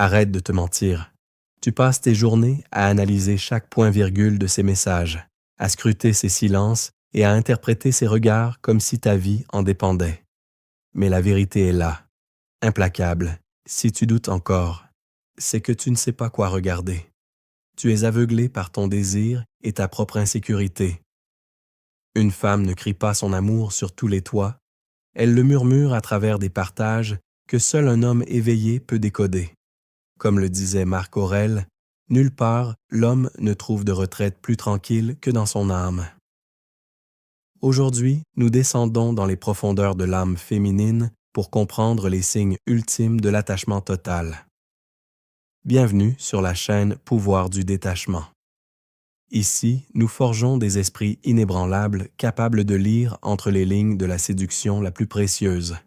Arrête de te mentir. Tu passes tes journées à analyser chaque point-virgule de ses messages, à scruter ses silences et à interpréter ses regards comme si ta vie en dépendait. Mais la vérité est là, implacable. Si tu doutes encore, c'est que tu ne sais pas quoi regarder. Tu es aveuglé par ton désir et ta propre insécurité. Une femme ne crie pas son amour sur tous les toits, elle le murmure à travers des partages que seul un homme éveillé peut décoder. Comme le disait Marc Aurèle, nulle part l'homme ne trouve de retraite plus tranquille que dans son âme. Aujourd'hui, nous descendons dans les profondeurs de l'âme féminine pour comprendre les signes ultimes de l'attachement total. Bienvenue sur la chaîne Pouvoir du détachement. Ici, nous forgeons des esprits inébranlables capables de lire entre les lignes de la séduction la plus précieuse.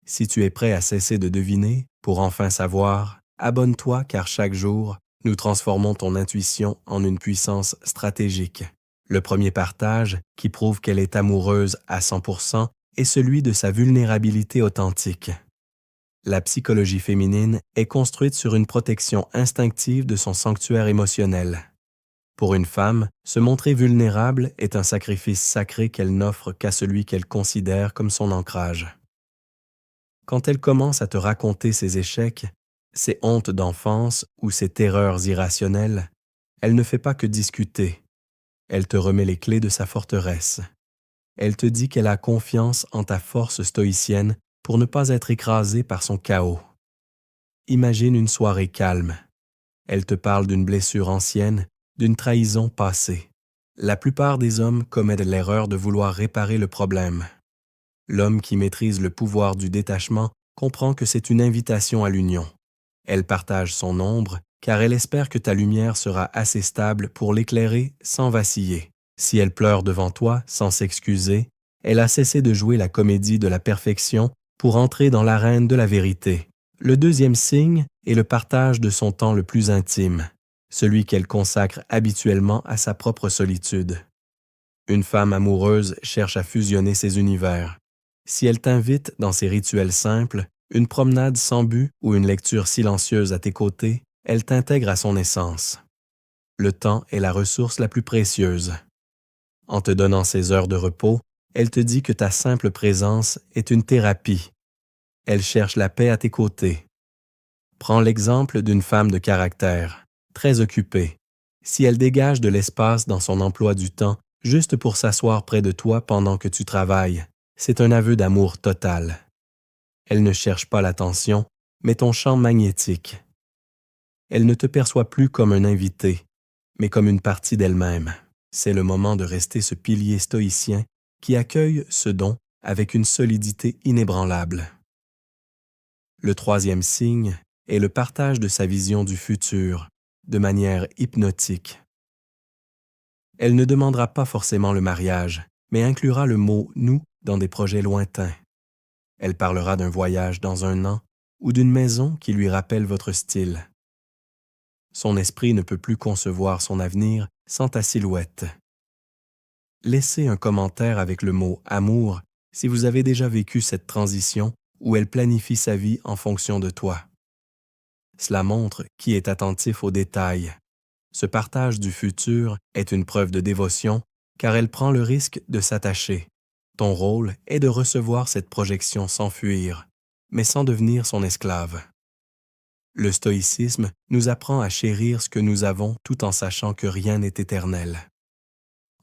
Si tu es prêt à cesser de deviner, pour enfin savoir, abonne-toi car chaque jour, nous transformons ton intuition en une puissance stratégique. Le premier partage, qui prouve qu'elle est amoureuse à 100%, est celui de sa vulnérabilité authentique. La psychologie féminine est construite sur une protection instinctive de son sanctuaire émotionnel. Pour une femme, se montrer vulnérable est un sacrifice sacré qu'elle n'offre qu'à celui qu'elle considère comme son ancrage. Quand elle commence à te raconter ses échecs, ses hontes d'enfance ou ses terreurs irrationnelles, elle ne fait pas que discuter. Elle te remet les clés de sa forteresse. Elle te dit qu'elle a confiance en ta force stoïcienne pour ne pas être écrasée par son chaos. Imagine une soirée calme. Elle te parle d'une blessure ancienne, d'une trahison passée. La plupart des hommes commettent l'erreur de vouloir réparer le problème. L'homme qui maîtrise le pouvoir du détachement comprend que c'est une invitation à l'union. Elle partage son ombre car elle espère que ta lumière sera assez stable pour l'éclairer sans vaciller. Si elle pleure devant toi sans s'excuser, elle a cessé de jouer la comédie de la perfection pour entrer dans l'arène de la vérité. Le deuxième signe est le partage de son temps le plus intime, celui qu'elle consacre habituellement à sa propre solitude. Une femme amoureuse cherche à fusionner ses univers. Si elle t'invite dans ses rituels simples, une promenade sans but ou une lecture silencieuse à tes côtés, elle t'intègre à son essence. Le temps est la ressource la plus précieuse. En te donnant ses heures de repos, elle te dit que ta simple présence est une thérapie. Elle cherche la paix à tes côtés. Prends l'exemple d'une femme de caractère, très occupée. Si elle dégage de l'espace dans son emploi du temps juste pour s'asseoir près de toi pendant que tu travailles, c'est un aveu d'amour total. Elle ne cherche pas l'attention, mais ton champ magnétique. Elle ne te perçoit plus comme un invité, mais comme une partie d'elle-même. C'est le moment de rester ce pilier stoïcien qui accueille ce don avec une solidité inébranlable. Le troisième signe est le partage de sa vision du futur, de manière hypnotique. Elle ne demandera pas forcément le mariage, mais inclura le mot « nous » dans des projets lointains. Elle parlera d'un voyage dans un an ou d'une maison qui lui rappelle votre style. Son esprit ne peut plus concevoir son avenir sans ta silhouette. Laissez un commentaire avec le mot « amour » si vous avez déjà vécu cette transition où elle planifie sa vie en fonction de toi. Cela montre qui est attentif aux détails. Ce partage du futur est une preuve de dévotion car elle prend le risque de s'attacher. Ton rôle est de recevoir cette projection sans fuir, mais sans devenir son esclave. Le stoïcisme nous apprend à chérir ce que nous avons tout en sachant que rien n'est éternel.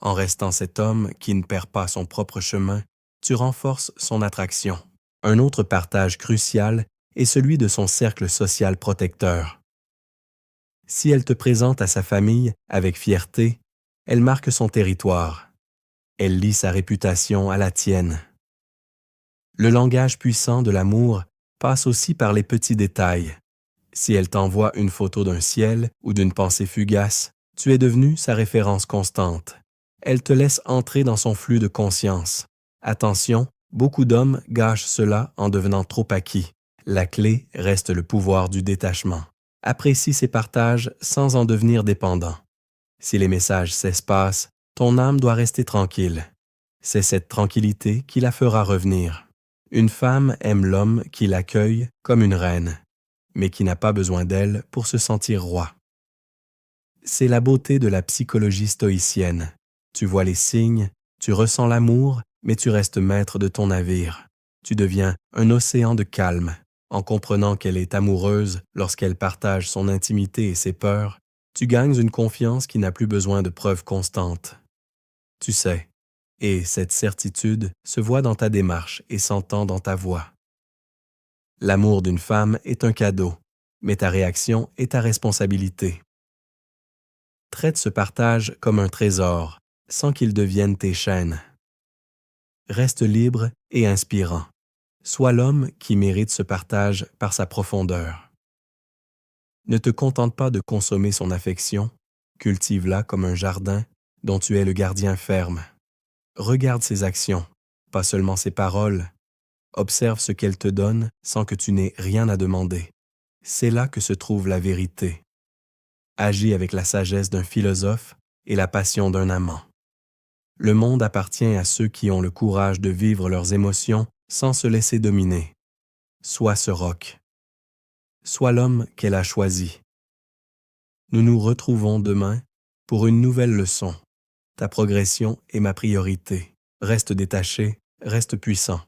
En restant cet homme qui ne perd pas son propre chemin, tu renforces son attraction. Un autre partage crucial est celui de son cercle social protecteur. Si elle te présente à sa famille avec fierté, elle marque son territoire. Elle lie sa réputation à la tienne. Le langage puissant de l'amour passe aussi par les petits détails. Si elle t'envoie une photo d'un ciel ou d'une pensée fugace, tu es devenu sa référence constante. Elle te laisse entrer dans son flux de conscience. Attention, beaucoup d'hommes gâchent cela en devenant trop acquis. La clé reste le pouvoir du détachement. Apprécie ces partages sans en devenir dépendant. Si les messages s'espacent, ton âme doit rester tranquille. C'est cette tranquillité qui la fera revenir. Une femme aime l'homme qui l'accueille comme une reine. mais qui n'a pas besoin d'elle pour se sentir roi. C'est la beauté de la psychologie stoïcienne. Tu vois les signes, tu ressens l'amour, mais tu restes maître de ton navire. Tu deviens un océan de calme. En comprenant qu'elle est amoureuse lorsqu'elle partage son intimité et ses peurs, tu gagnes une confiance qui n'a plus besoin de preuves constantes. Tu sais, et cette certitude se voit dans ta démarche et s'entend dans ta voix. L'amour d'une femme est un cadeau, mais ta réaction est ta responsabilité. Traite ce partage comme un trésor, sans qu'il devienne tes chaînes. Reste libre et inspirant. Sois l'homme qui mérite ce partage par sa profondeur. Ne te contente pas de consommer son affection, cultive-la comme un jardin dont tu es le gardien ferme. Regarde ses actions, pas seulement ses paroles. Observe ce qu'elle te donne sans que tu n'aies rien à demander. C'est là que se trouve la vérité. Agis avec la sagesse d'un philosophe et la passion d'un amant. Le monde appartient à ceux qui ont le courage de vivre leurs émotions sans se laisser dominer. Sois ce roc. Sois l'homme qu'elle a choisi. Nous nous retrouvons demain pour une nouvelle leçon. Ta progression est ma priorité. Reste détaché, reste puissant.